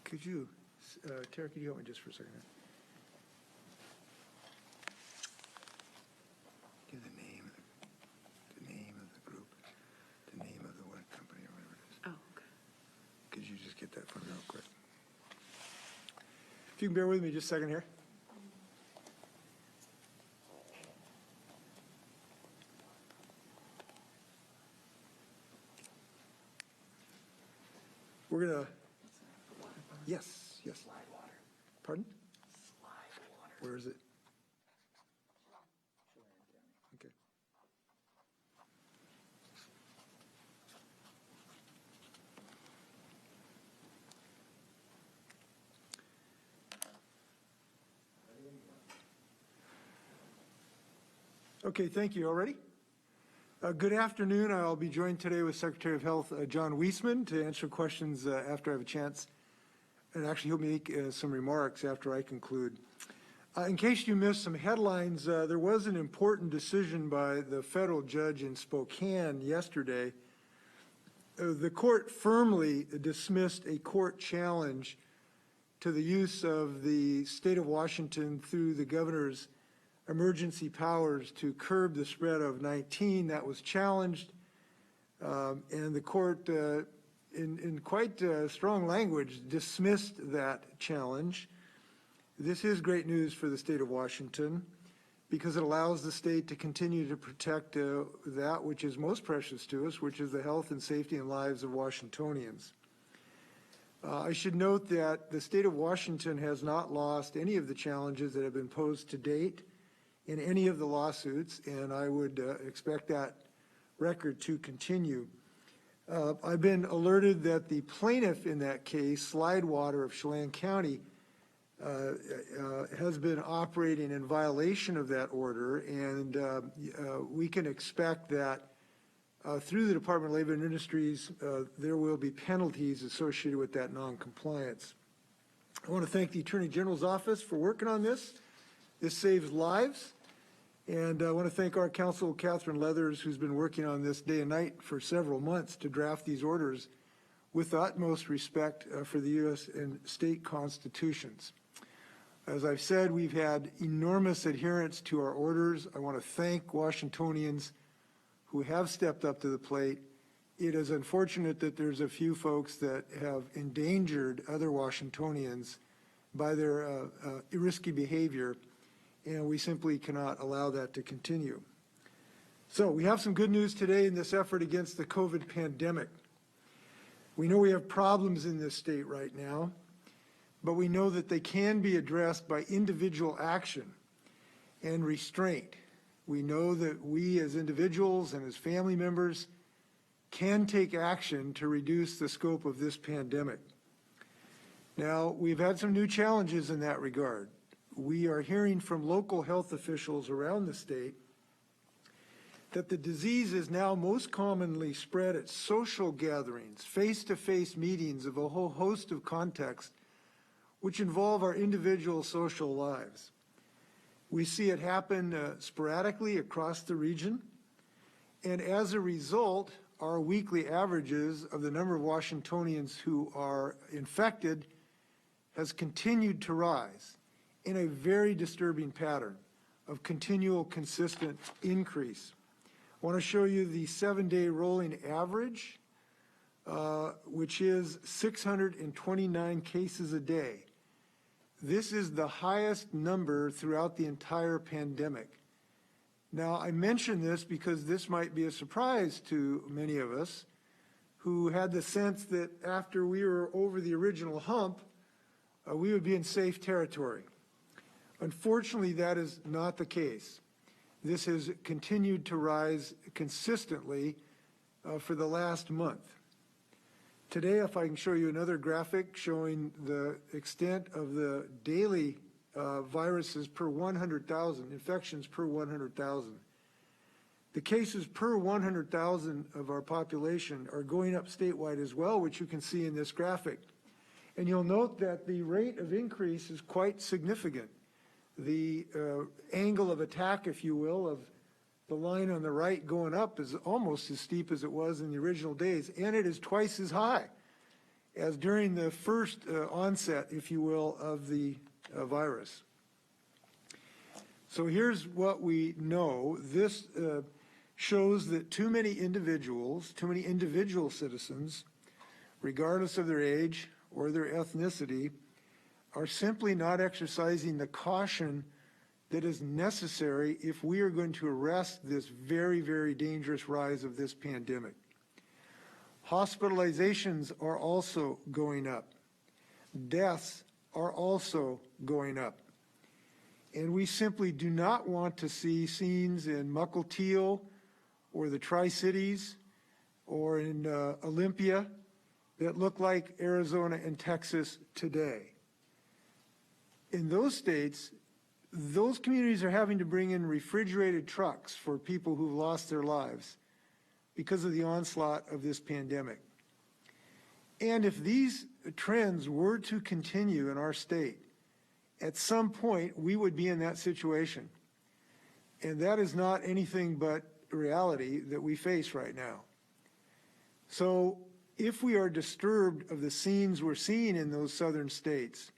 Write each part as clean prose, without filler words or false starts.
Could you, Tara, could you help me just for a second? Give the name of the group, the name of the what company or whatever it is. Oh, okay. Could you just get that for me real quick? If you can bear with me just a second here. We're gonna, yes. Slide water. Pardon? Slide water. Where is it? Okay. Okay, thank you. All ready? Good afternoon. I'll be joined today with Secretary of Health John Weisman to answer questions after I have a chance. And actually, he'll make some remarks after I conclude. In case you missed some headlines, there was an important decision by the federal judge in Spokane yesterday. The court firmly dismissed a court challenge to the use of the state of Washington through the governor's emergency powers to curb the spread of 19 that was challenged. And the court, in quite strong language, dismissed that challenge. This is great news for the state of Washington because it allows the state to continue to protect that which is most precious to us, which is the health and safety and lives of Washingtonians. I should note that the state of Washington has not lost any of the challenges that have been posed to date in any of the lawsuits, and I would expect that record to continue. I've been alerted that the plaintiff in that case, Slidewater of Chelan County, has been operating in violation of that order, and we can expect that through the Department of Labor and Industries, there will be penalties associated with that noncompliance. I want to thank the Attorney General's office for working on this. This saves lives. And I want to thank our counsel, Catherine Leathers, who's been working on this day and night for several months to draft these orders with the utmost respect for the U.S. and state constitutions. As I've said, we've had enormous adherence to our orders. I want to thank Washingtonians who have stepped up to the plate. It is unfortunate that there's a few folks that have endangered other Washingtonians by their risky behavior, and we simply cannot allow that to continue. So we have some good news today in this effort against the COVID pandemic. We know we have problems in this state right now, but we know that they can be addressed by individual action and restraint. We know that we as individuals and as family members can take action to reduce the scope of this pandemic. Now, we've had some new challenges in that regard. We are hearing from local health officials around the state that the disease is now most commonly spread at social gatherings, face-to-face meetings of a whole host of contexts which involve our individual social lives. We see it happen sporadically across the region, and as a result, our weekly averages of the number of Washingtonians who are infected has continued to rise in a very disturbing pattern of continual, consistent increase. I want to show you the 7-day rolling average, which is 629 cases a day. This is the highest number throughout the entire pandemic. Now, I mention this because this might be a surprise to many of us who had the sense that after we were over the original hump, we would be in safe territory. Unfortunately, that is not the case. This has continued to rise consistently for the last month. Today, if I can show you another graphic showing the extent of the daily viruses per 100,000, infections per 100,000. The cases per 100,000 of our population are going up statewide as well, which you can see in this graphic. And you'll note that the rate of increase is quite significant. The angle of attack, if you will, of the line on the right going up is almost as steep as it was in the original days, and it is twice as high as during the first onset, if you will, of the virus. So here's what we know. This shows that too many individual citizens, regardless of their age or their ethnicity, are simply not exercising the caution that is necessary if we are going to arrest this very, very dangerous rise of this pandemic. Hospitalizations are also going up. Deaths are also going up. And we simply do not want to see scenes in Mukilteo or the Tri-Cities or in Olympia that look like Arizona and Texas today. In those states, those communities are having to bring in refrigerated trucks for people who've lost their lives because of the onslaught of this pandemic. And if these trends were to continue in our state, at some point we would be in that situation. And that is not anything but reality that we face right now. So if we are disturbed of the scenes we're seeing in those southern states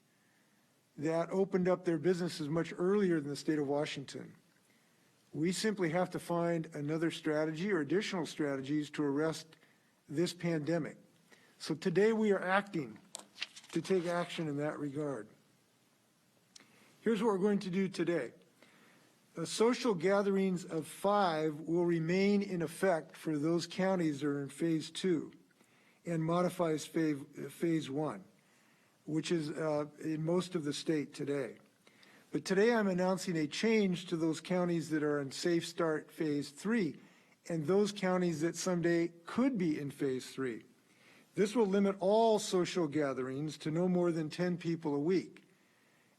that opened up their businesses much earlier than the state of Washington, we simply have to find another strategy or additional strategies to arrest this pandemic. So today we are acting to take action in that regard. Here's what we're going to do today. The social gatherings of 5 will remain in effect for those counties that are in phase 2 and modifies phase 1, which is in most of the state today. But today I'm announcing a change to those counties that are in Safe Start phase 3 and those counties that someday could be in phase 3. This will limit all social gatherings to no more than 10 people a week.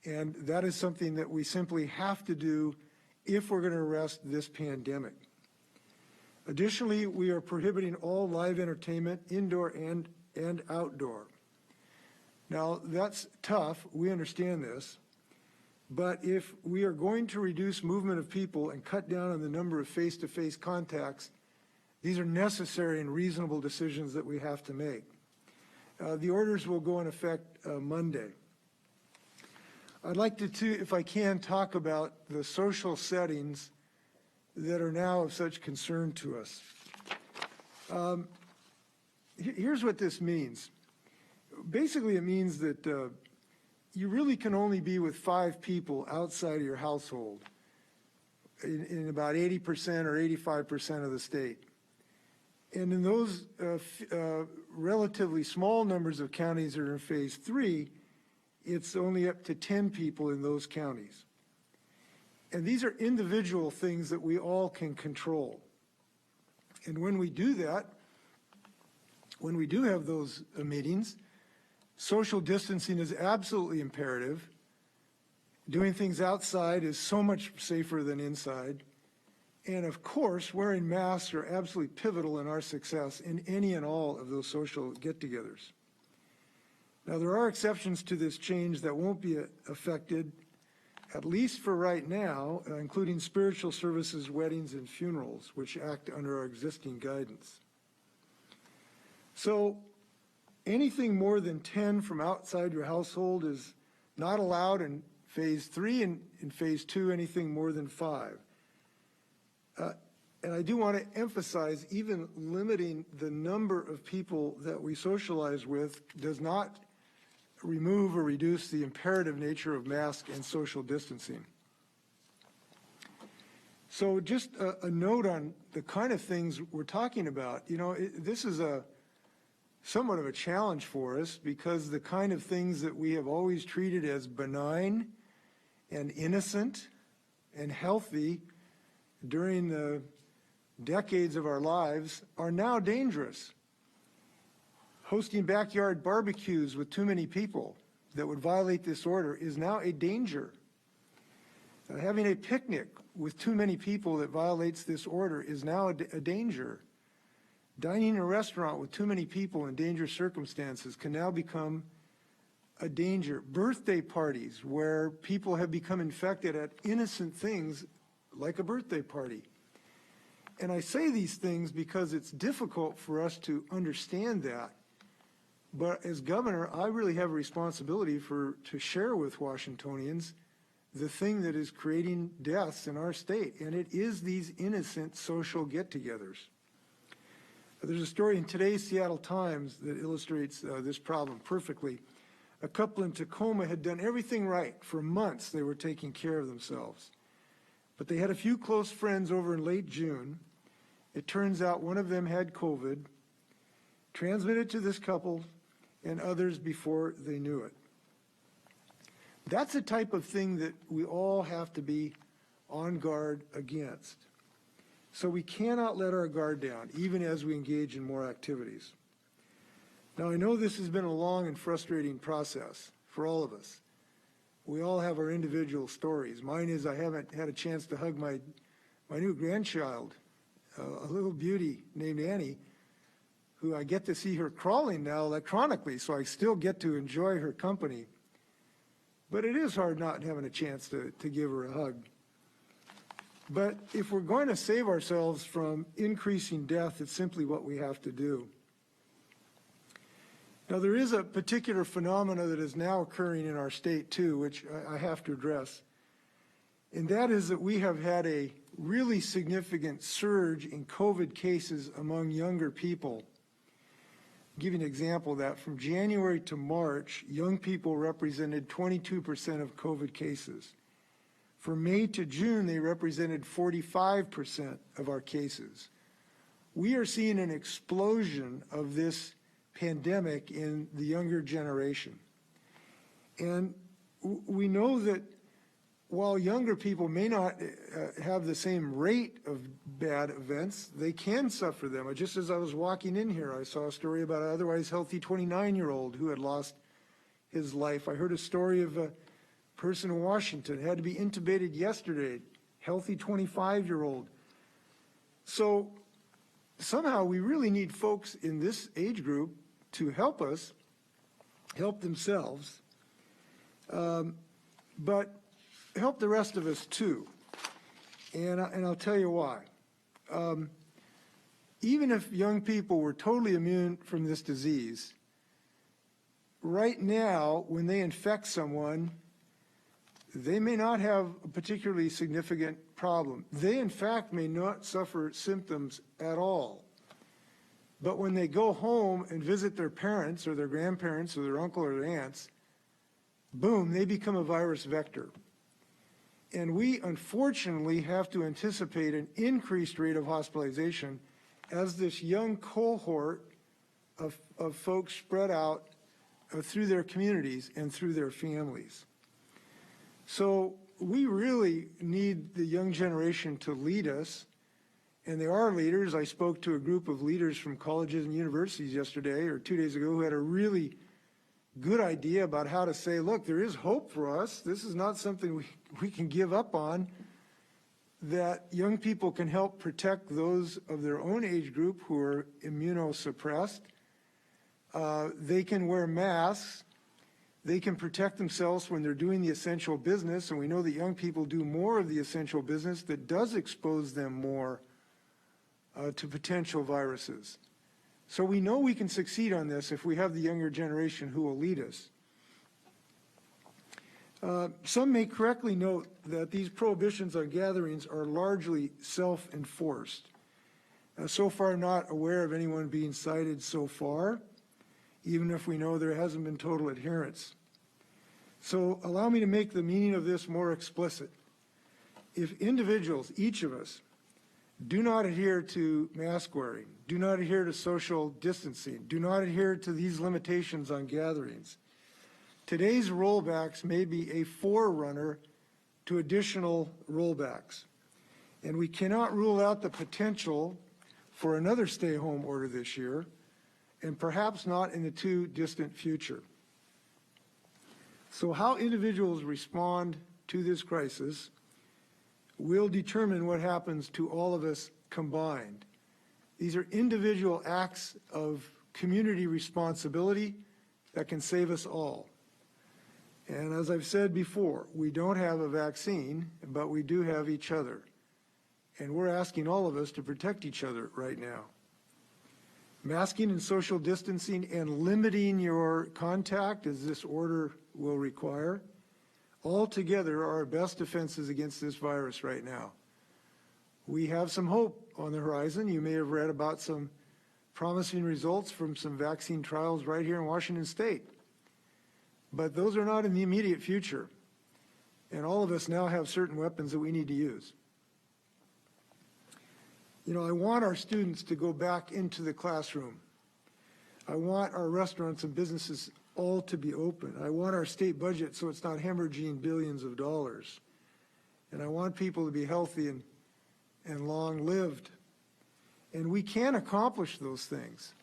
And that is something that we simply have to do if we're going to arrest this pandemic. Additionally, we are prohibiting all live entertainment, indoor and outdoor. Now, that's tough. We understand this. But if we are going to reduce movement of people and cut down on the number of face-to-face contacts, these are necessary and reasonable decisions that we have to make. The orders will go in effect Monday. I'd like to, if I can, talk about the social settings that are now of such concern to us. Here's what this means. Basically, it means that you really can only be with 5 people outside of your household in about 80% or 85% of the state. And in those relatively small numbers of counties that are in phase 3, it's only up to 10 people in those counties. And these are individual things that we all can control. And when we do that, when we do have those meetings, social distancing is absolutely imperative. Doing things outside is so much safer than inside. And of course, wearing masks are absolutely pivotal in our success in any and all of those social get-togethers. Now, there are exceptions to this change that won't be affected, at least for right now, including spiritual services, weddings, and funerals, which act under our existing guidance. So anything more than 10 from outside your household is not allowed in phase 3, and in phase 2, anything more than 5. And I do want to emphasize, even limiting the number of people that we socialize with does not remove or reduce the imperative nature of mask and social distancing. So just a note on the kind of things we're talking about. You know, this is somewhat of a challenge for us because the kind of things that we have always treated as benign and innocent and healthy during the decades of our lives are now dangerous. Hosting backyard barbecues with too many people that would violate this order is now a danger. Having a picnic with too many people that violates this order is now a danger. Dining in a restaurant with too many people in dangerous circumstances can now become a danger. Birthday parties where people have become infected at innocent things like a birthday party. And I say these things because it's difficult for us to understand that. But as governor, I really have a responsibility to share with Washingtonians the thing that is creating deaths in our state, and it is these innocent social get-togethers. There's a story in today's Seattle Times that illustrates this problem perfectly. A couple in Tacoma had done everything right. For months, they were taking care of themselves. But they had a few close friends over in late June. It turns out one of them had COVID, transmitted to this couple and others before they knew it. That's the type of thing that we all have to be on guard against. So we cannot let our guard down, even as we engage in more activities. Now, I know this has been a long and frustrating process for all of us. We all have our individual stories. Mine is I haven't had a chance to hug my new grandchild, a little beauty named Annie, who I get to see her crawling now electronically, so I still get to enjoy her company. But it is hard not having a chance to give her a hug. But if we're going to save ourselves from increasing death, it's simply what we have to do. Now, there is a particular phenomena that is now occurring in our state, too, which I have to address. And that is that we have had a really significant surge in COVID cases among younger people. I'll give you an example of that. From January to March, young people represented 22% of COVID cases. From May to June, they represented 45% of our cases. We are seeing an explosion of this pandemic in the younger generation. And we know that while younger people may not have the same rate of bad events, they can suffer them. Just as I was walking in here, I saw a story about an otherwise healthy 29-year-old who had lost his life. I heard a story of a person in Washington had to be intubated yesterday, healthy 25-year-old. So somehow we really need folks in this age group to help us, help themselves, but help the rest of us too. And I'll tell you why. Even if young people were totally immune from this disease, right now, when they infect someone, they may not have a particularly significant problem. They, in fact, may not suffer symptoms at all. But when they go home and visit their parents or their grandparents or their uncle or their aunts, boom, they become a virus vector. And we unfortunately have to anticipate an increased rate of hospitalization as this young cohort of folks spread out through their communities and through their families. So we really need the young generation to lead us. And there are leaders. I spoke to a group of leaders from colleges and universities yesterday or 2 days ago who had a really good idea about how to say, look, there is hope for us. This is not something we can give up on, that young people can help protect those of their own age group who are immunosuppressed. They can wear masks. They can protect themselves when they're doing the essential business, and we know that young people do more of the essential business that does expose them more to potential viruses. So we know we can succeed on this if we have the younger generation who will lead us. Some may correctly note that these prohibitions on gatherings are largely self-enforced. So far, I'm not aware of anyone being cited so far, even if we know there hasn't been total adherence. So allow me to make the meaning of this more explicit. If individuals, each of us, do not adhere to mask wearing, do not adhere to social distancing, do not adhere to these limitations on gatherings, today's rollbacks may be a forerunner to additional rollbacks. And we cannot rule out the potential for another stay-home order this year, and perhaps not in the too distant future. So how individuals respond to this crisis will determine what happens to all of us combined. These are individual acts of community responsibility that can save us all. And as I've said before, we don't have a vaccine, but we do have each other. And we're asking all of us to protect each other right now. masking and social distancing and limiting your contact, as this order will require, altogether are our best defenses against this virus right now. We have some hope on the horizon. You may have read about some promising results from some vaccine trials right here in Washington State. But those are not in the immediate future. And all of us now have certain weapons that we need to use. You know, I want our students to go back into the classroom. I want our restaurants and businesses all to be open. I want our state budget so it's not hemorrhaging billions of dollars. And I want people to be healthy and long-lived. And we can accomplish those things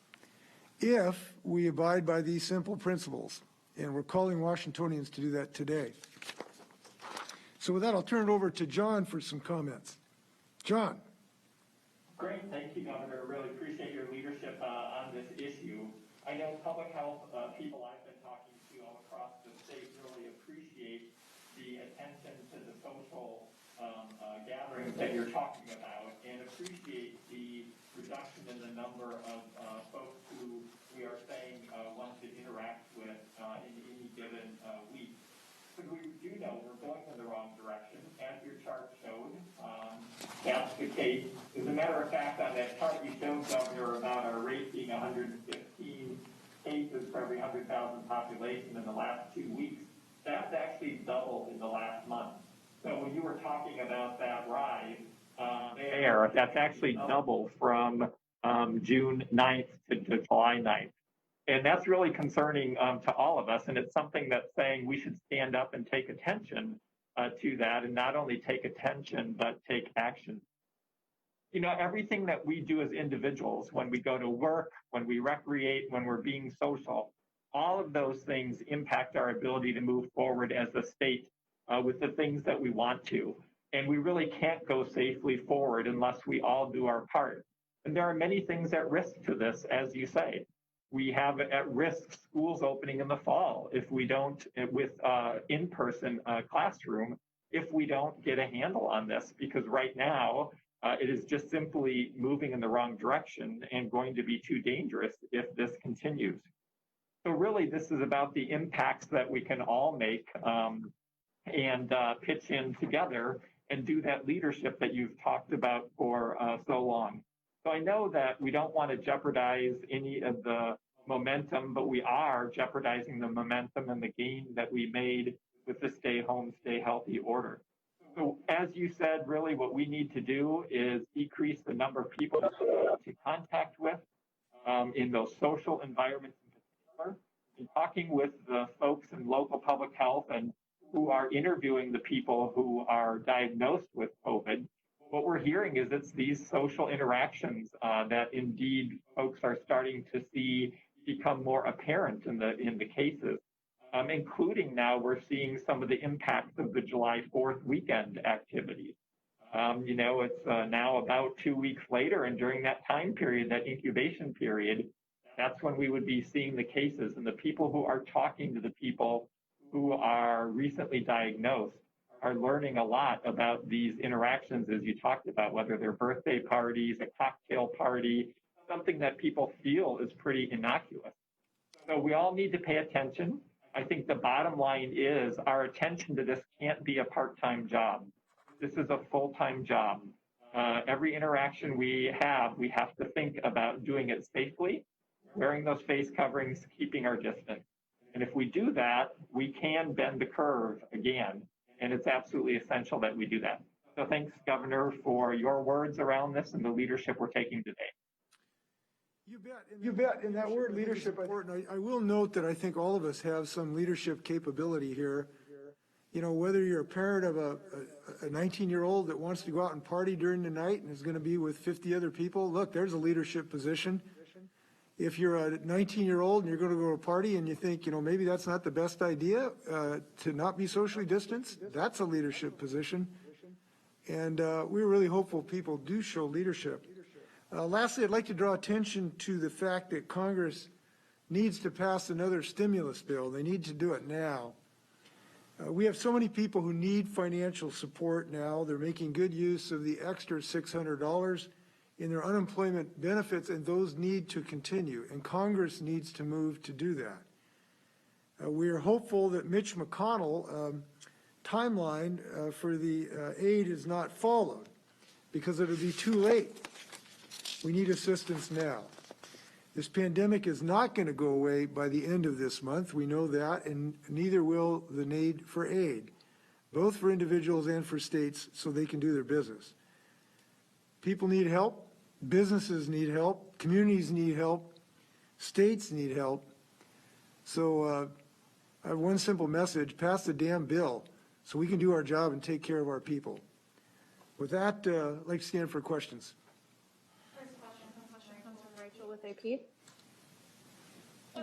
if we abide by these simple principles. And we're calling Washingtonians to do that today. So with that, I'll turn it over to John for some comments. John. Great, thank you, Governor. Really appreciate your leadership on this issue. I know public health people I've been talking to all across the state really appreciate the attention to the social gatherings that you're talking about, and appreciate the reduction in the number of folks who we are saying one should interact with in any given week. But we do know we're going in the wrong direction, as your chart showed. That's the case. As a matter of fact, on that chart you showed, Governor, about our rate being 115 cases for every 100,000 population in the last 2 weeks. That's actually doubled in the last month. So when you were talking about that rise there, that's actually double from June 9th to July 9th. And that's really concerning to all of us. And it's something that's saying we should stand up and take attention to that, and not only take attention, but take action. You know, everything that we do as individuals, when we go to work, when we recreate, when we're being social, all of those things impact our ability to move forward as a state with the things that we want to. And we really can't go safely forward unless we all do our part. And there are many things at risk to this, as you say. We have at risk schools opening in the fall if we don't, with in-person classroom, if we don't get a handle on this, because right now it is just simply moving in the wrong direction and going to be too dangerous if this continues. So really, this is about the impacts that we can all make and pitch in together and do that leadership that you've talked about for so long. So I know that we don't want to jeopardize any of the momentum, but we are jeopardizing the momentum and the gain that we made with the stay home, stay healthy order. So as you said, really what we need to do is decrease the number of people to contact with in those social environments in particular, and talking with the folks in local public health and who are interviewing the people who are diagnosed with COVID. What we're hearing is it's these social interactions that indeed folks are starting to see become more apparent in the cases, including now we're seeing some of the impacts of the July 4th weekend activities. You know, it's now about 2 weeks later, and during that time period, that incubation period, that's when we would be seeing the cases, and the people who are talking to the people who are recently diagnosed are learning a lot about these interactions, as you talked about, whether they're birthday parties, a cocktail party, something that people feel is pretty innocuous. So we all need to pay attention. I think the bottom line is our attention to this can't be a part-time job. This is a full-time job. Every interaction we have to think about doing it safely, wearing those face coverings, keeping our distance. And if we do that, we can bend the curve again. And it's absolutely essential that we do that. So thanks, Governor, for your words around this and the leadership we're taking today. You bet. And that word leadership is important. I will note that I think all of us have some leadership capability here. You know, whether you're a parent of a 19-year-old that wants to go out and party during the night and is going to be with 50 other people, look, there's a leadership position. If you're a 19-year-old and you're going to go to a party and you think, you know, maybe that's not the best idea to not be socially distanced, that's a leadership position. And we're really hopeful people do show leadership. Lastly, I'd like to draw attention to the fact that Congress needs to pass another stimulus bill. They need to do it now. We have so many people who need financial support now. They're making good use of the extra $600 in their unemployment benefits, and those need to continue, and Congress needs to move to do that. We are hopeful that Mitch McConnell timeline for the aid is not followed, because it'll be too late. We need assistance now. This pandemic is not going to go away by the end of this month. We know that, and neither will the need for aid, both for individuals and for states, so they can do their business. People need help, businesses need help, communities need help, states need help. So I have one simple message: pass the damn bill so we can do our job and take care of our people. With that, I'd like to stand for questions. First question comes from Rachel with AP.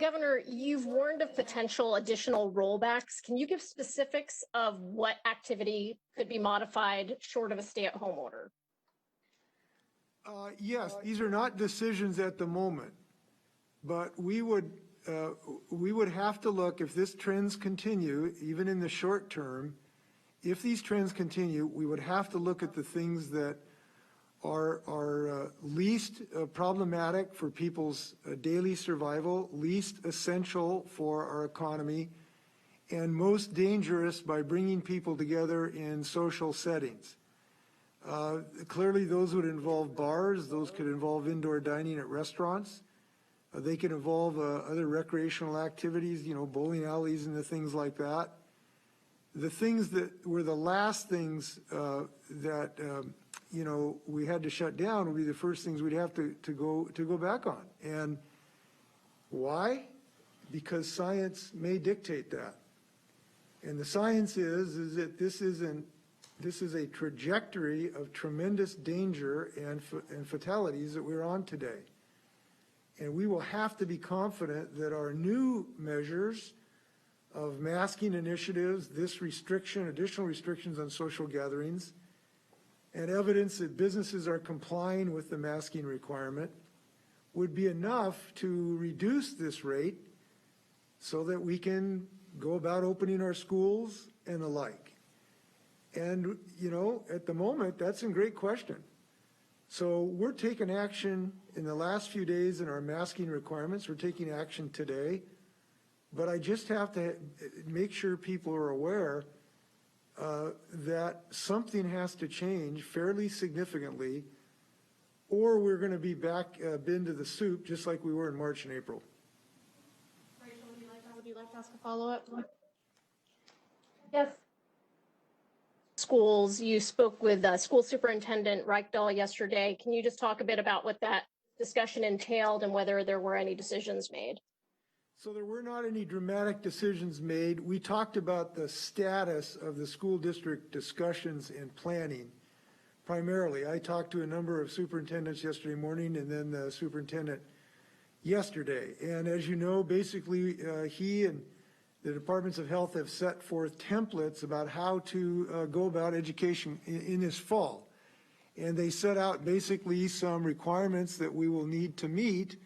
Governor, you've warned of potential additional rollbacks. Can you give specifics of what activity could be modified short of a stay-at-home order? Yes, these are not decisions at the moment, but we would have to look, if this trends continue, even in the short term, if these trends continue, we would have to look at the things that are least problematic for people's daily survival, least essential for our economy, and most dangerous by bringing people together in social settings. Clearly, those would involve bars. Those could involve indoor dining at restaurants. They could involve other recreational activities, you know, bowling alleys and the things like that. The things that were the last things that you know, we had to shut down would be the first things we'd have to go back on. And why? Because science may dictate that. And the science is that this is a trajectory of tremendous danger and fatalities that we're on today. And we will have to be confident that our new measures of masking initiatives, this restriction, additional restrictions on social gatherings, and evidence that businesses are complying with the masking requirement would be enough to reduce this rate so that we can go about opening our schools and the like. And, you know, at the moment, that's a great question. So we're taking action in the last few days in our masking requirements. We're taking action today. But I just have to make sure people are aware that something has to change fairly significantly, or we're going to be back been to the soup just like we were in March and April. Rachel, would you like to ask a follow-up? Yes. Schools, you spoke with School Superintendent Reichdahl yesterday. Can you just talk a bit about what that discussion entailed and whether there were any decisions made? So there were not any dramatic decisions made. We talked about the status of the school district discussions and planning. Primarily, I talked to a number of superintendents yesterday morning and then the superintendent yesterday. And as you know, basically he and the departments of health have set forth templates about how to go about education in this fall. And they set out basically some requirements that we will need to meet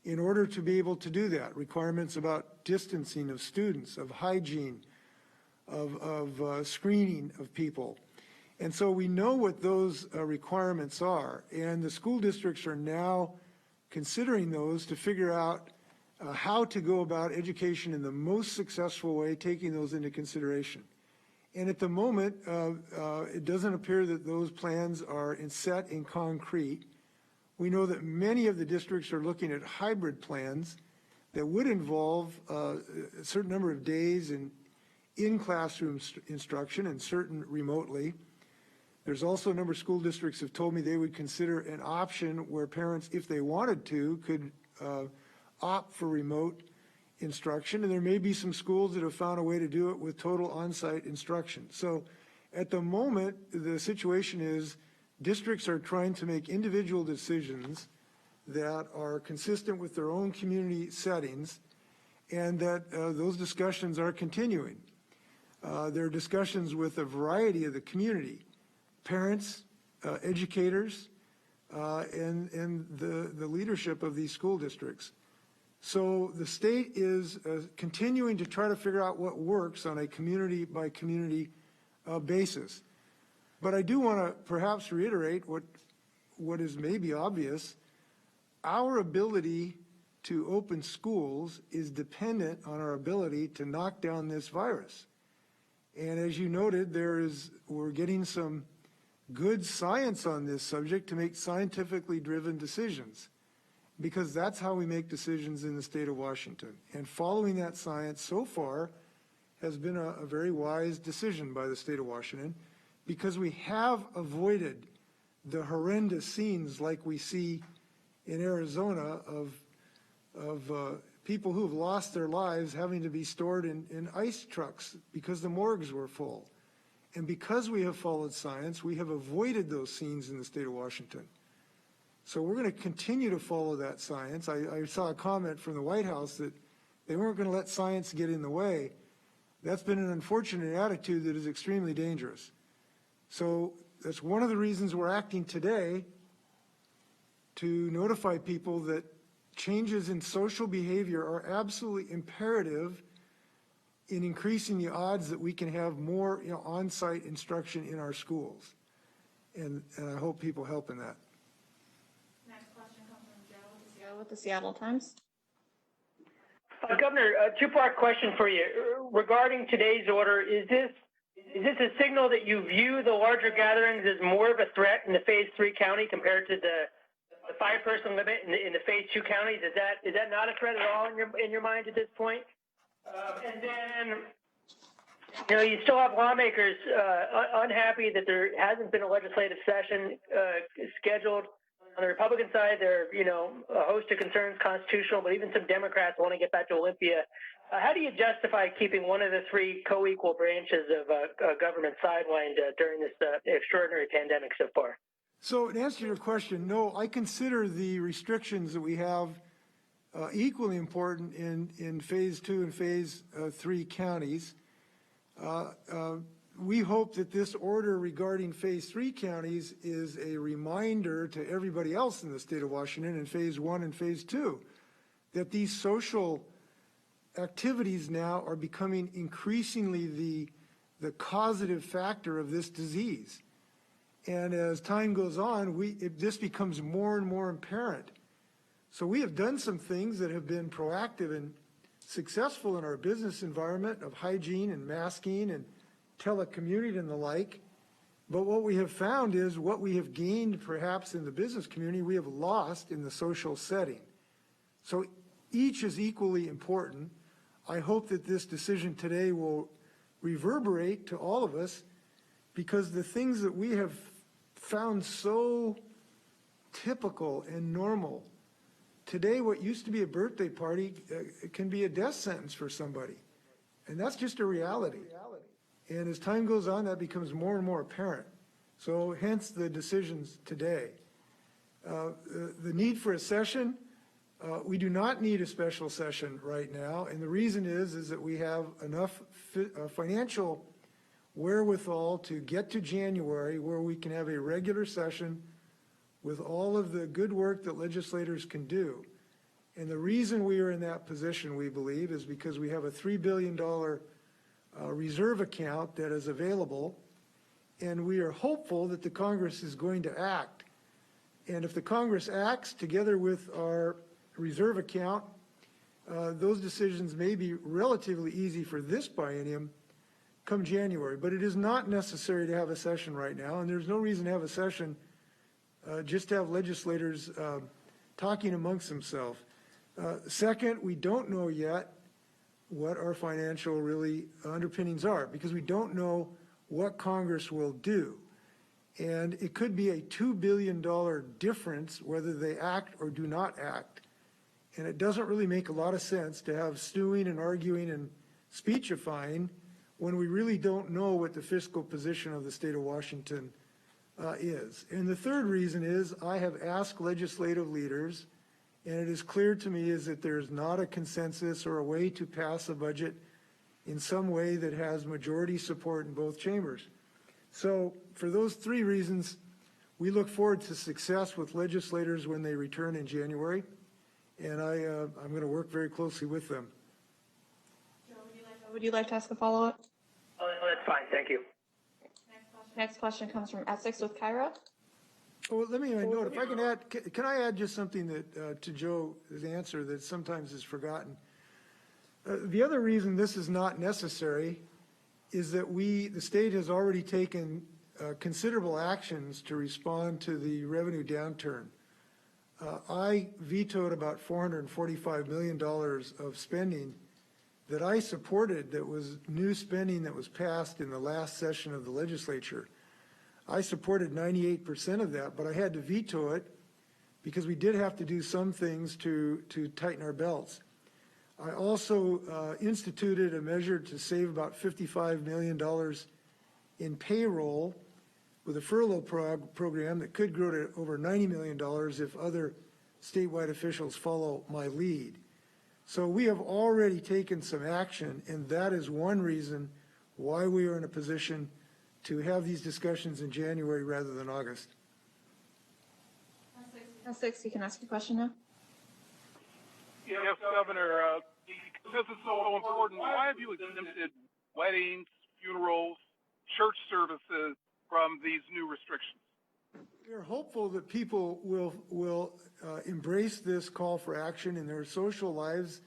in order to be able to do that. Requirements about distancing of students, of hygiene, of screening of people. And so we know what those requirements are, and the school districts are now considering those to figure out how to go about education in the most successful way, taking those into consideration. And at the moment, it doesn't appear that those plans are set in concrete. We know that many of the districts are looking at hybrid plans that would involve a certain number of days in classroom instruction and certain remotely. There's also a number of school districts have told me they would consider an option where parents, if they wanted to, could opt for remote instruction. And there may be some schools that have found a way to do it with total on-site instruction. So at the moment, the situation is districts are trying to make individual decisions that are consistent with their own community settings, and that those discussions are continuing. There are discussions with a variety of the community, parents, educators, and the leadership of these school districts. So the state is continuing to try to figure out what works on a community by community basis. But I do want to perhaps reiterate what is maybe obvious, our ability to open schools is dependent on our ability to knock down this virus. And as you noted, we're getting some good science on this subject to make scientifically driven decisions, because that's how we make decisions in the state of Washington. And following that science so far has been a very wise decision by the state of Washington, because we have avoided the horrendous scenes like we see in Arizona of people who have lost their lives having to be stored in ice trucks because the morgues were full. And because we have followed science, we have avoided those scenes in the state of Washington. So we're going to continue to follow that science. I saw a comment from the White House that they weren't going to let science get in the way. That's been an unfortunate attitude that is extremely dangerous. So that's one of the reasons we're acting today, to notify people that changes in social behavior are absolutely imperative in increasing the odds that we can have more on-site instruction in our schools. And I hope people help in that. Next question comes from Joe with the Seattle Times. Governor, a two-part question for you. Regarding today's order, is this a signal that you view the larger gatherings as more of a threat in the Phase 3 county compared to the 5-person limit in the Phase 2 counties? Is that not a threat at all in your mind at this point? And then, you still have lawmakers unhappy that there hasn't been a legislative session scheduled. On the Republican side, there are, a host of concerns, constitutional, but even some Democrats want to get back to Olympia. How do you justify keeping one of the 3 co-equal branches of government sidelined during this extraordinary pandemic so far? So to answer your question, no, I consider the restrictions that we have equally important in Phase 2 and Phase 3 counties. We hope that this order regarding Phase 3 counties is a reminder to everybody else in the state of Washington in Phase 1 and Phase 2 that these social activities now are becoming increasingly the causative factor of this disease. And as time goes on, this becomes more and more apparent. So we have done some things that have been proactive and successful in our business environment of hygiene and masking and telecommuting and the like. But what we have found is what we have gained perhaps in the business community, we have lost in the social setting. So each is equally important. I hope that this decision today will reverberate to all of us, because the things that we have found so typical and normal, today what used to be a birthday party can be a death sentence for somebody. And that's just a reality. And as time goes on, that becomes more and more apparent. So hence the decisions today. The need for a session, we do not need a special session right now. And the reason is that we have enough financial wherewithal to get to January where we can have a regular session with all of the good work that legislators can do. And the reason we are in that position, we believe, is because we have a $3 billion reserve account that is available, and we are hopeful that the Congress is going to act. And if the Congress acts together with our reserve account, those decisions may be relatively easy for this biennium come January. But it is not necessary to have a session right now, and there's no reason to have a session just to have legislators talking amongst themselves. Second, we don't know yet what our financial really underpinnings are, because we don't know what Congress will do. And it could be a $2 billion difference whether they act or do not act. And it doesn't really make a lot of sense to have stewing and arguing and speechifying when we really don't know what the fiscal position of the state of Washington is. And the third reason is I have asked legislative leaders, and it is clear to me is that there's not a consensus or a way to pass a budget in some way that has majority support in both chambers. So for those 3 reasons, we look forward to success with legislators when they return in January, and I'm going to work very closely with them. Joe, would you like to ask a follow-up? Oh, that's fine. Thank you. Next question comes from Essex with Cairo. Oh, let me note, if I can add, can I add just something that, to Joe's answer that sometimes is forgotten? The other reason this is not necessary is that the state has already taken considerable actions to respond to the revenue downturn. I vetoed about $445 million of spending that I supported, that was new spending that was passed in the last session of the legislature. I supported 98% of that, but I had to veto it because we did have to do some things to tighten our belts. I also instituted a measure to save about $55 million in payroll with a furlough program that could grow to over $90 million if other statewide officials follow my lead. So we have already taken some action, and that is one reason why we are in a position to have these discussions in January rather than August. 6, you can ask a question now. Yes, Governor, because it's so important, why have you exempted weddings, funerals, church services from these new restrictions? We're hopeful that people will embrace this call for action in their social lives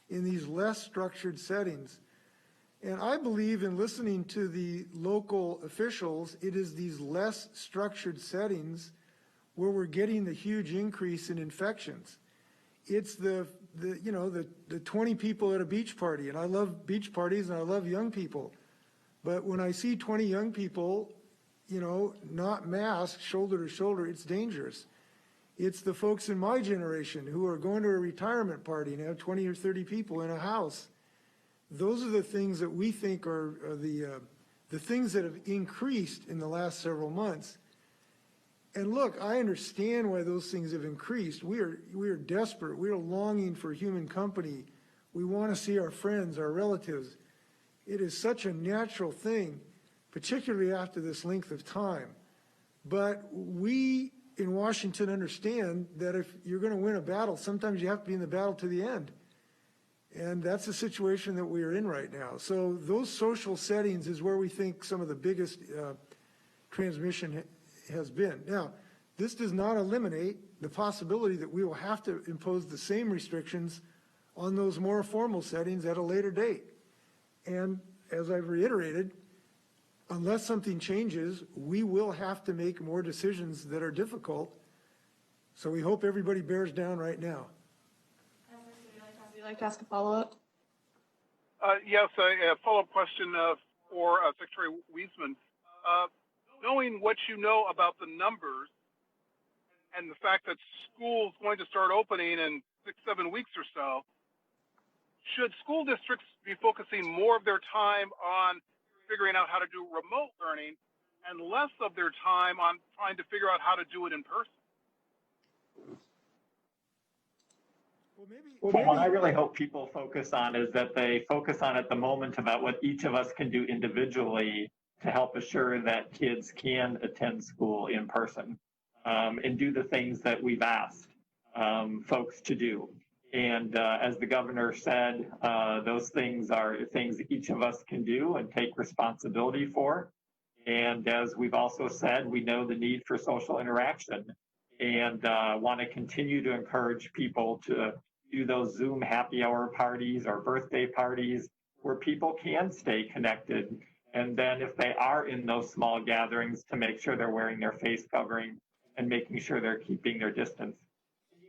in these less structured settings. And I believe in listening to the local officials. It is these less structured settings where we're getting the huge increase in infections. It's the 20 people at a beach party, and I love beach parties and I love young people. But when I see 20 young people, not masked, shoulder to shoulder, it's dangerous. It's the folks in my generation who are going to a retirement party and have 20 or 30 people in a house. Those are the things that we think are the things that have increased in the last several months. And look, I understand why those things have increased. We are desperate. We are longing for human company. We want to see our friends, our relatives. It is such a natural thing, particularly after this length of time. But we in Washington understand that if you're going to win a battle, sometimes you have to be in the battle to the end. And that's the situation that we are in right now. So those social settings is where we think some of the biggest transmission has been. Now, this does not eliminate the possibility that we will have to impose the same restrictions on those more formal settings at a later date. And as I've reiterated, unless something changes, we will have to make more decisions that are difficult. So we hope everybody bears down right now. Would you like to ask a follow-up? Yes, a follow-up question for Secretary Wiesman. Knowing what you know about the numbers and the fact that school's going to start opening in 6-7 weeks or so, should school districts be focusing more of their time on figuring out how to do remote learning and less of their time on trying to figure out how to do it in person? What I really hope people focus on is that they focus on at the moment about what each of us can do individually to help assure that kids can attend school in person and do the things that we've asked folks to do. And as the governor said, those things are things each of us can do and take responsibility for. And as we've also said, we know the need for social interaction and want to continue to encourage people to do those Zoom happy hour parties or birthday parties where people can stay connected. And then if they are in those small gatherings, to make sure they're wearing their face covering and making sure they're keeping their distance.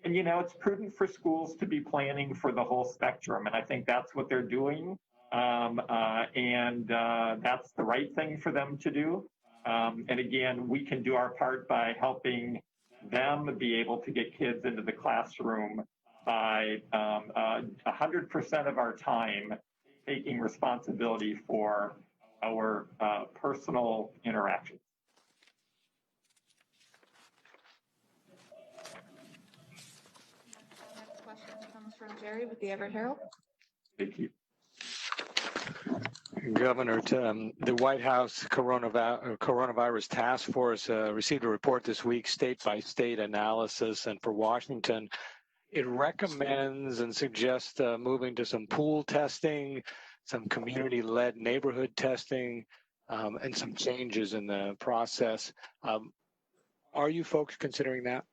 And, it's prudent for schools to be planning for the whole spectrum. And I think that's what they're doing. And that's the right thing for them to do. And again, we can do our part by helping them be able to get kids into the classroom by 100% of our time taking responsibility for our personal interactions. Next question comes from Jerry with the Everett Herald. Thank you. Governor, the White House coronavirus task force received a report this week, state-by-state analysis, and for Washington, it recommends and suggests moving to some pool testing, some community-led neighborhood testing, and some changes in the process. Are you folks considering that?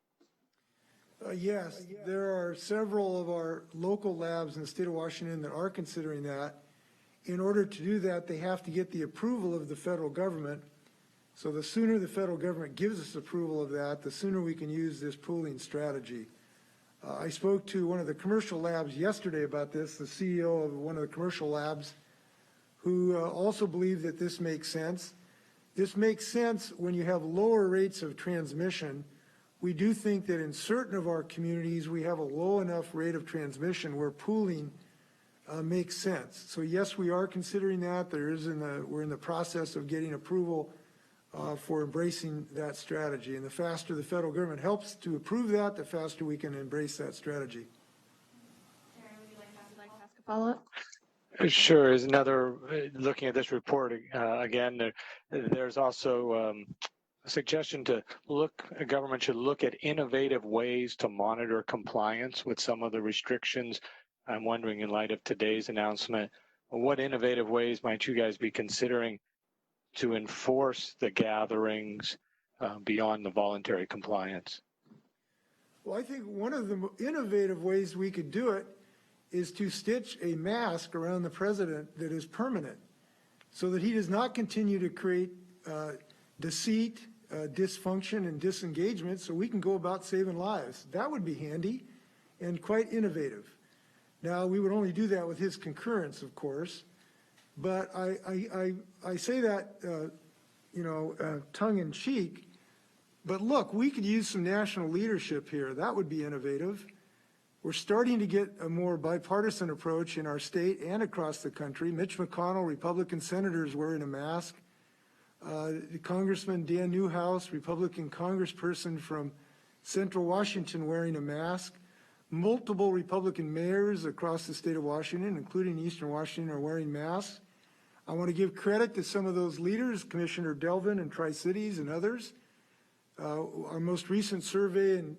Yes, there are several of our local labs in the state of Washington that are considering that. In order to do that, they have to get the approval of the federal government. So the sooner the federal government gives us approval of that, the sooner we can use this pooling strategy. I spoke to one of the commercial labs yesterday about this, the CEO of one of the commercial labs, who also believed that this makes sense. This makes sense when you have lower rates of transmission. We do think that in certain of our communities, we have a low enough rate of transmission where pooling makes sense. So yes, we are considering that. We're in the process of getting approval for embracing that strategy. And the faster the federal government helps to approve that, the faster we can embrace that strategy. Terry, would you like to ask a follow-up? Sure. Is another looking at this report again? There's also a suggestion to government should look at innovative ways to monitor compliance with some of the restrictions. I'm wondering, in light of today's announcement, what innovative ways might you guys be considering to enforce the gatherings beyond the voluntary compliance? Well, I think one of the innovative ways we could do it is to stitch a mask around the president that is permanent so that he does not continue to create deceit, dysfunction, and disengagement, so we can go about saving lives. That would be handy and quite innovative. Now, we would only do that with his concurrence, of course, but I say that, tongue in cheek, but look, we could use some national leadership here. That would be innovative. We're starting to get a more bipartisan approach in our state and across the country. Mitch McConnell, Republican senators wearing a mask. Congressman Dan Newhouse, Republican congressperson from Central Washington, wearing a mask. Multiple Republican mayors across the state of Washington, including Eastern Washington, are wearing masks. I want to give credit to some of those leaders, Commissioner Delvin in Tri-Cities and others. Our most recent survey in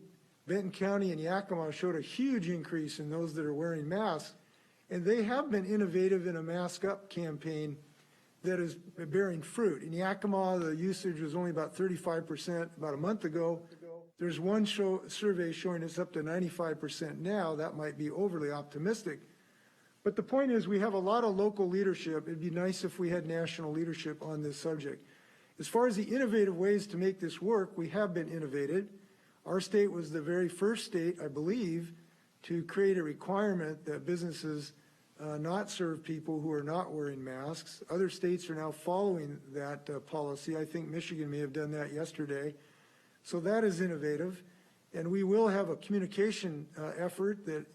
Benton County and Yakima showed a huge increase in those that are wearing masks, and they have been innovative in a mask up campaign that is bearing fruit. In Yakima, the usage was only about 35% about a month ago. There's one survey showing it's up to 95% now. That might be overly optimistic. But the point is, we have a lot of local leadership. It'd be nice if we had national leadership on this subject. As far as the innovative ways to make this work, we have been innovative. Our state was the very first state, I believe, to create a requirement that businesses not serve people who are not wearing masks. Other states are now following that policy. I think Michigan may have done that yesterday. So that is innovative. And we will have a communication effort that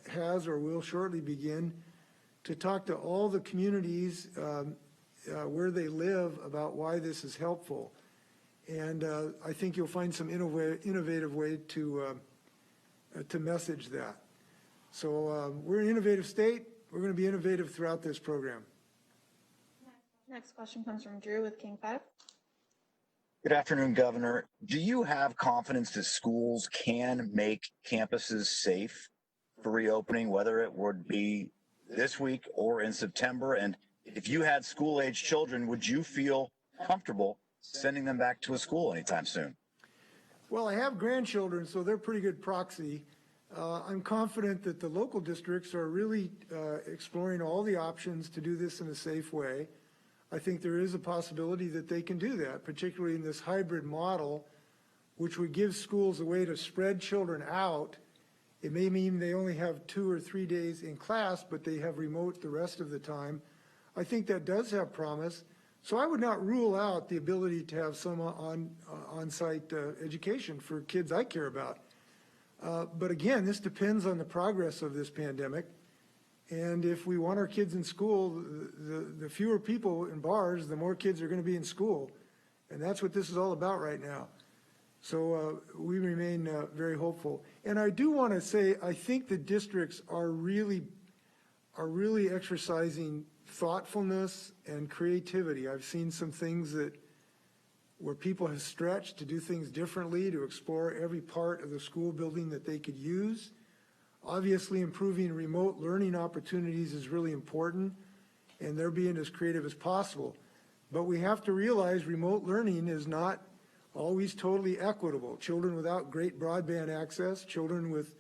has or will shortly begin to talk to all the communities where they live about why this is helpful. And I think you'll find some innovative way to message that. So we're an innovative state. We're going to be innovative throughout this program. Next question comes from Drew with King 5. Good afternoon, Governor. Do you have confidence that schools can make campuses safe for reopening, whether it would be this week or in September? And if you had school-age children, would you feel comfortable sending them back to a school anytime soon? Well, I have grandchildren, so they're pretty good proxy. I'm confident that the local districts are really exploring all the options to do this in a safe way. I think there is a possibility that they can do that, particularly in this hybrid model, which would give schools a way to spread children out. It may mean they only have 2 or 3 days in class, but they have remote the rest of the time. I think that does have promise. So I would not rule out the ability to have some on-site education for kids I care about. But again, this depends on the progress of this pandemic. And if we want our kids in school, the fewer people in bars, the more kids are going to be in school. And that's what this is all about right now. So we remain very hopeful. And I do want to say, I think the districts are really exercising thoughtfulness and creativity. I've seen some things where people have stretched to do things differently, to explore every part of the school building that they could use. Obviously, improving remote learning opportunities is really important, and they're being as creative as possible. But we have to realize remote learning is not always totally equitable. Children without great broadband access, children with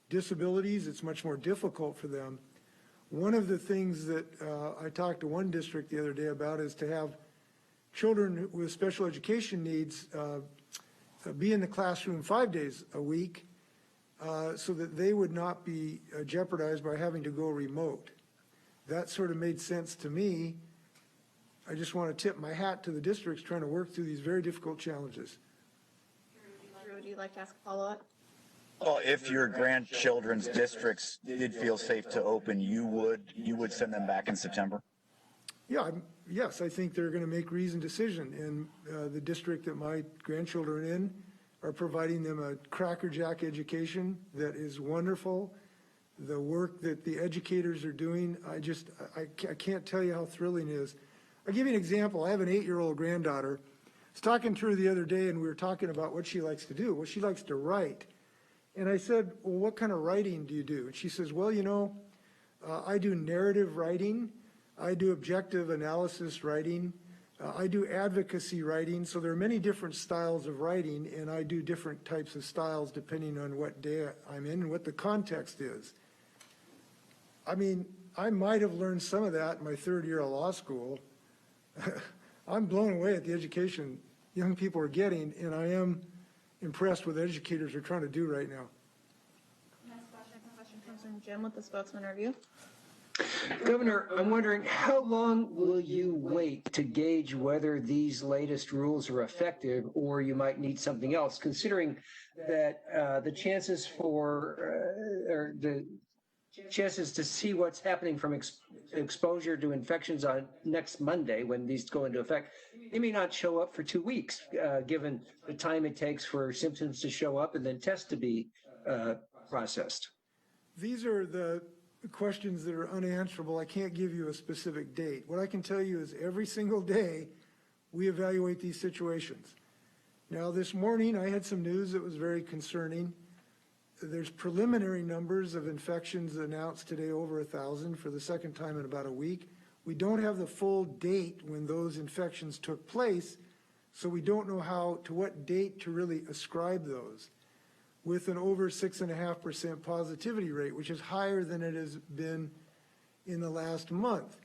disabilities, it's much more difficult for them. One of the things that I talked to one district the other day about is to have children with special education needs be in the classroom 5 days a week so that they would not be jeopardized by having to go remote. That sort of made sense to me. I just want to tip my hat to the districts trying to work through these very difficult challenges. Drew, would you like to ask a follow-up? Well, if your grandchildren's districts did feel safe to open, you would send them back in September? Yeah, yes, I think they're going to make reasoned decision. And the district that my grandchildren are in are providing them a crackerjack education that is wonderful. The work that the educators are doing, I can't tell you how thrilling it is. I'll give you an example. I have an 8-year-old granddaughter. I was talking to her the other day, and we were talking about what she likes to do. Well, she likes to write. And I said, well, what kind of writing do you do? And she says, well, you know, I do narrative writing. I do objective analysis writing. I do advocacy writing. So there are many different styles of writing, and I do different types of styles depending on what day I'm in and what the context is. I mean, I might have learned some of that in my 3rd year of law school. I'm blown away at the education young people are getting, and I am impressed with what educators are trying to do right now. Next question comes from Jim with the Spokesman Review. Governor, I'm wondering how long will you wait to gauge whether these latest rules are effective, or you might need something else, considering that the chances to see what's happening from exposure to infections on next Monday when these go into effect, they may not show up for 2 weeks, given the time it takes for symptoms to show up and then tests to be processed. These are the questions that are unanswerable. I can't give you a specific date. What I can tell you is every single day we evaluate these situations. Now, this morning I had some news that was very concerning. There's preliminary numbers of infections announced today, over 1,000 for the second time in about a week. We don't have the full date when those infections took place, so we don't know to what date to really ascribe those. With an over 6.5% positivity rate, which is higher than it has been in the last month.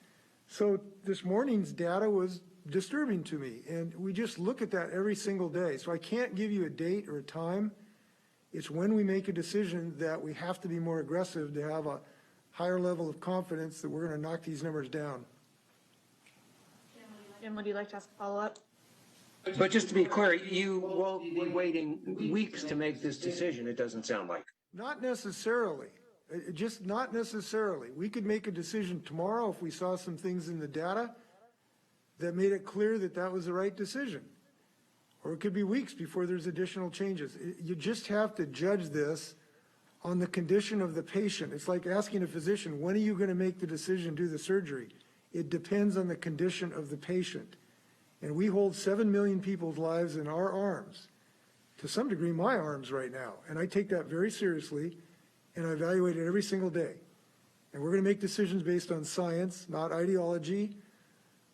So this morning's data was disturbing to me, and we just look at that every single day. So I can't give you a date or a time. It's when we make a decision that we have to be more aggressive to have a higher level of confidence that we're going to knock these numbers down. Jim, would you like to ask a follow-up? But just to be clear, you won't be waiting weeks to make this decision, it doesn't sound like. Not necessarily. Just not necessarily. We could make a decision tomorrow if we saw some things in the data that made it clear that that was the right decision. Or it could be weeks before there's additional changes. You just have to judge this on the condition of the patient. It's like asking a physician, when are you going to make the decision to do the surgery? It depends on the condition of the patient. And we hold 7 million people's lives in our arms, to some degree my arms right now. And I take that very seriously, and I evaluate it every single day. And we're going to make decisions based on science, not ideology,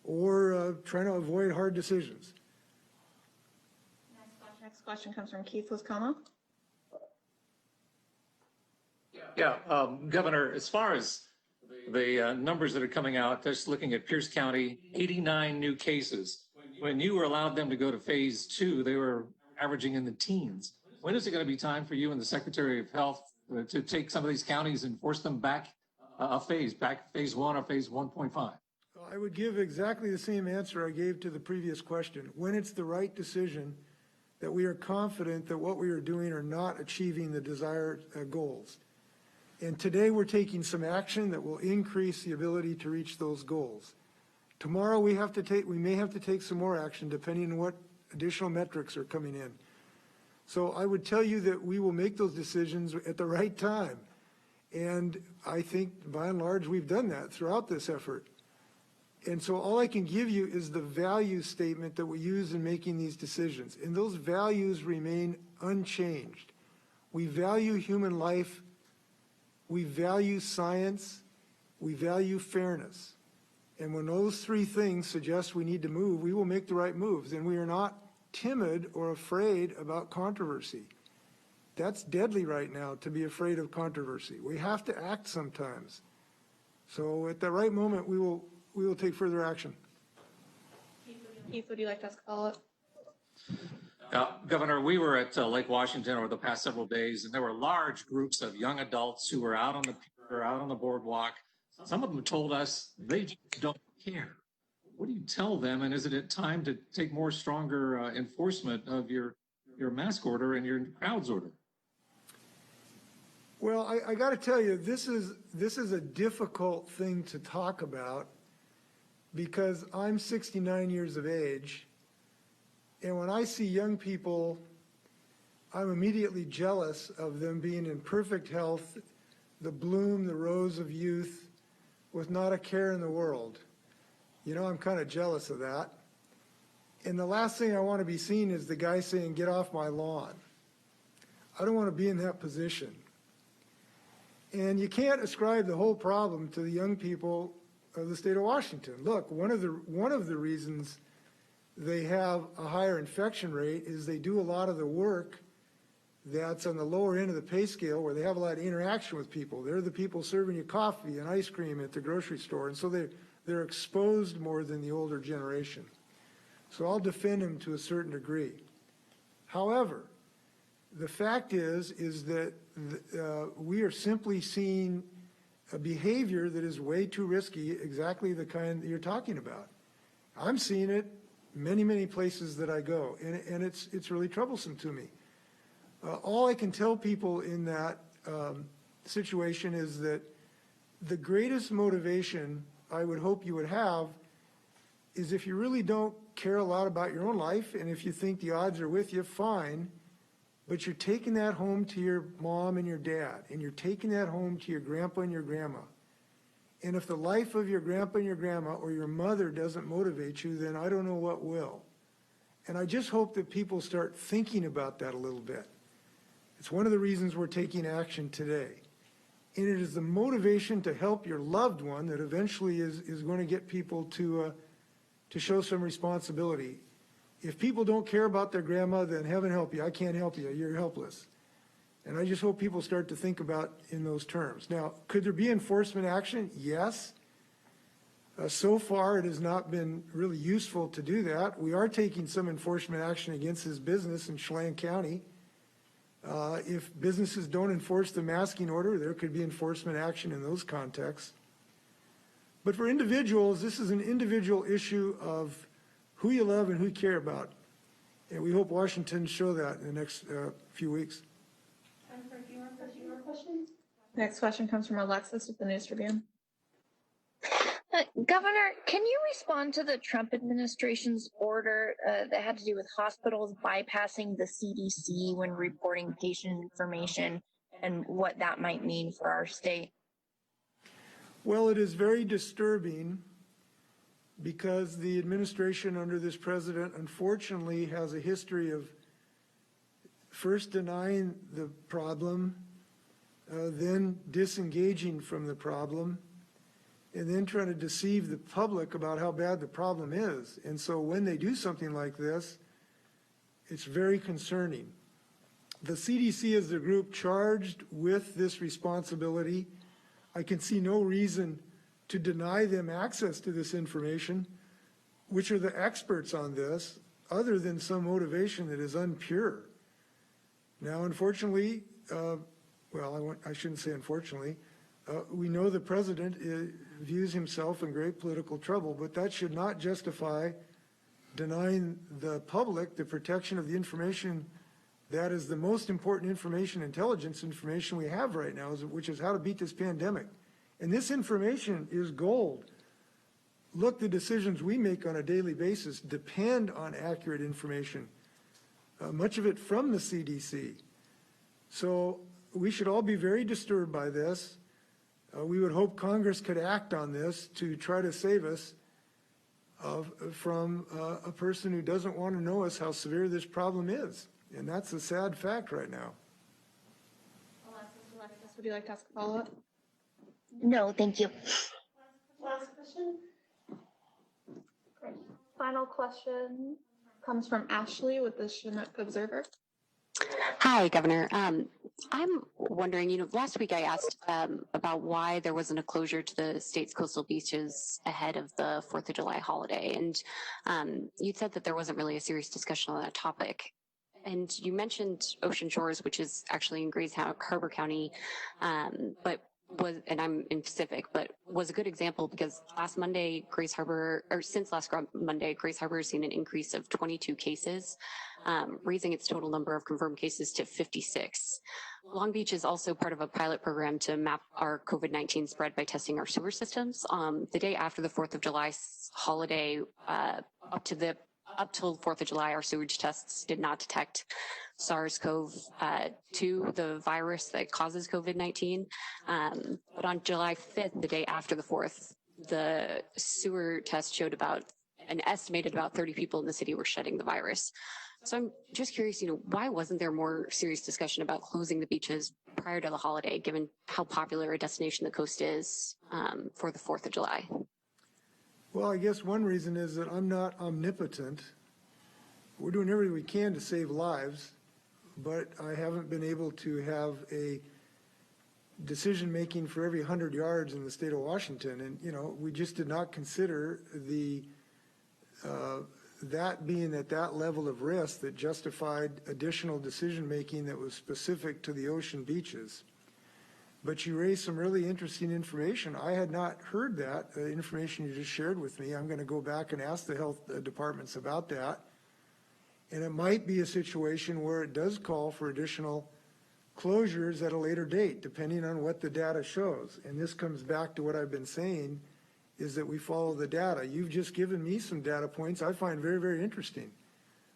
or trying to avoid hard decisions. Next question comes from Keith Wiscoma. Yeah, Governor, as far as the numbers that are coming out, just looking at Pierce County, 89 new cases. When you allowed them to go to phase 2, they were averaging in the teens. When is it going to be time for you and the Secretary of Health to take some of these counties and force them back phase 1 or phase 1.5? I would give exactly the same answer I gave to the previous question. When it's the right decision, that we are confident that what we are doing are not achieving the desired goals. And today we're taking some action that will increase the ability to reach those goals. Tomorrow we may have to take some more action depending on what additional metrics are coming in. So I would tell you that we will make those decisions at the right time. And I think by and large we've done that throughout this effort. And so all I can give you is the value statement that we use in making these decisions. And those values remain unchanged. We value human life. We value science. We value fairness. And when those three things suggest we need to move, we will make the right moves. And we are not timid or afraid about controversy. That's deadly right now, to be afraid of controversy. We have to act sometimes. So at the right moment, we will take further action. Keith, would you like to ask a follow-up? Governor, we were at Lake Washington over the past several days, and there were large groups of young adults who were out on the pier, out on the boardwalk. Some of them told us they just don't care. What do you tell them? And is it time to take more stronger enforcement of your mask order and your crowds order? Well, I got to tell you, this is a difficult thing to talk about because I'm 69 years of age, and when I see young people, I'm immediately jealous of them being in perfect health, the bloom, the rose of youth, with not a care in the world. You know, I'm kind of jealous of that. And the last thing I want to be seen is the guy saying, "Get off my lawn." I don't want to be in that position. And you can't ascribe the whole problem to the young people of the state of Washington. Look, one of the reasons they have a higher infection rate is they do a lot of the work that's on the lower end of the pay scale, where they have a lot of interaction with people. They're the people serving you coffee and ice cream at the grocery store, and so they're exposed more than the older generation. So I'll defend them to a certain degree. However, the fact is that we are simply seeing a behavior that is way too risky, exactly the kind that you're talking about. I'm seeing it many, many places that I go, and it's really troublesome to me. All I can tell people in that situation is that the greatest motivation I would hope you would have is, if you really don't care a lot about your own life, and if you think the odds are with you, fine, but you're taking that home to your mom and your dad, and you're taking that home to your grandpa and your grandma. And if the life of your grandpa and your grandma or your mother doesn't motivate you, then I don't know what will. And I just hope that people start thinking about that a little bit. It's one of the reasons we're taking action today. And it is the motivation to help your loved one that eventually is going to get people to show some responsibility. If people don't care about their grandma, then heaven help you. I can't help you. You're helpless. And I just hope people start to think about in those terms. Now, could there be enforcement action? Yes. So far, it has not been really useful to do that. We are taking some enforcement action against his business in Chelan County. If businesses don't enforce the masking order, there could be enforcement action in those contexts. But for individuals, this is an individual issue of who you love and who you care about. And we hope Washington show that in the next few weeks. Time for a few more questions. Next question comes from Alexis with the News Tribune. Governor, can you respond to the Trump administration's order that had to do with hospitals bypassing the CDC when reporting patient information, and what that might mean for our state? Well, it is very disturbing because the administration under this president, unfortunately, has a history of first denying the problem, then disengaging from the problem, and then trying to deceive the public about how bad the problem is. And so when they do something like this, it's very concerning. The CDC is the group charged with this responsibility. I can see no reason to deny them access to this information, which are the experts on this, other than some motivation that is unpure. Now, unfortunately, I shouldn't say unfortunately, we know the president views himself in great political trouble, but that should not justify denying the public the protection of the information that is the most important information, intelligence information we have right now, which is how to beat this pandemic. And this information is gold. Look, the decisions we make on a daily basis depend on accurate information, much of it from the CDC. So we should all be very disturbed by this. We would hope Congress could act on this to try to save us from a person who doesn't want to know us how severe this problem is. And that's a sad fact right now. Alexis, would you like to ask a follow-up? No, thank you. Last question. Great. Final question comes from Ashley with the Chinook Observer. Hi, Governor. I'm wondering, last week I asked about why there wasn't a closure to the state's coastal beaches ahead of the 4th of July holiday. And you said that there wasn't really a serious discussion on that topic. And you mentioned Ocean Shores, which is actually in Grays Harbor County, but and I'm in Pacific, but was a good example because since last Monday, Grays Harbor has seen an increase of 22 cases, raising its total number of confirmed cases to 56. Long Beach is also part of a pilot program to map our COVID-19 spread by testing our sewer systems. The day after the 4th of July holiday, up till 4th of July, our sewage tests did not detect SARS-CoV-2, the virus that causes COVID-19. But on July 5th, the day after the 4th, the sewer test showed an estimated about 30 people in the city were shedding the virus. So I'm just curious, why wasn't there more serious discussion about closing the beaches prior to the holiday, given how popular a destination the coast is for the 4th of July? Well, I guess one reason is that I'm not omnipotent. We're doing everything we can to save lives, but I haven't been able to have a decision-making for every 100 yards in the state of Washington. And, we just did not consider that being at that level of risk that justified additional decision-making that was specific to the ocean beaches. But you raised some really interesting information. I had not heard that, the information you just shared with me. I'm going to go back and ask the health departments about that. And it might be a situation where it does call for additional closures at a later date, depending on what the data shows. And this comes back to what I've been saying, is that we follow the data. You've just given me some data points I find very, very interesting.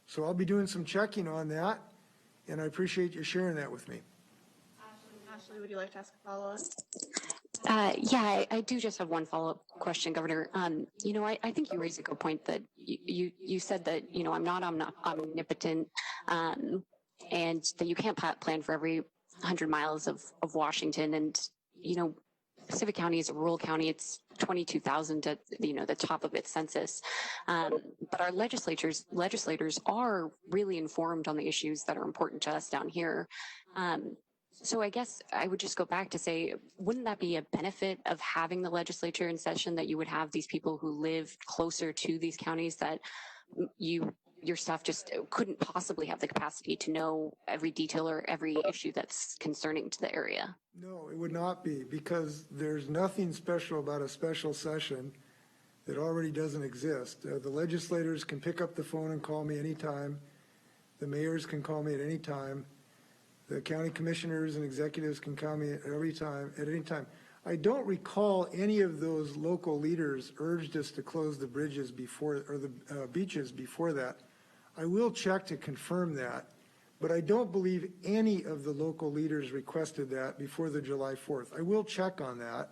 So I'll be doing some checking on that, and I appreciate you sharing that with me. Ashley, would you like to ask a follow-up? Yeah, I do just have one follow-up question, Governor. I think you raised a good point that you said that, I'm not omnipotent, and that you can't plan for every 100 miles of Washington. And, Pacific County is a rural county. It's 22,000 at, the top of its census. But our legislators are really informed on the issues that are important to us down here. So I guess I would just go back to say, wouldn't that be a benefit of having the legislature in session, that you would have these people who live closer to these counties that your staff just couldn't possibly have the capacity to know every detail or every issue that's concerning to the area? No, it would not be, because there's nothing special about a special session that already doesn't exist. The legislators can pick up the phone and call me anytime. The mayors can call me at any time. The county commissioners and executives can call me at any time. I don't recall any of those local leaders urged us to close the bridges before, or the beaches before that. I will check to confirm that, but I don't believe any of the local leaders requested that before the July 4th. I will check on that,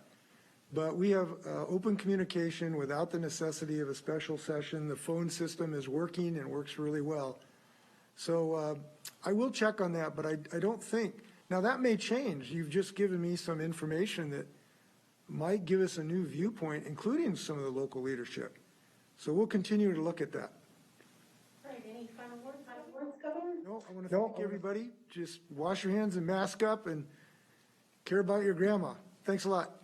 but we have open communication without the necessity of a special session. The phone system is working and works really well. So I will check on that, but I don't think, now that may change. You've just given me some information that might give us a new viewpoint, including some of the local leadership. So we'll continue to look at that. All right, any final words, Governor? No, I want to thank everybody. Just wash your hands and mask up and care about your grandma. Thanks a lot.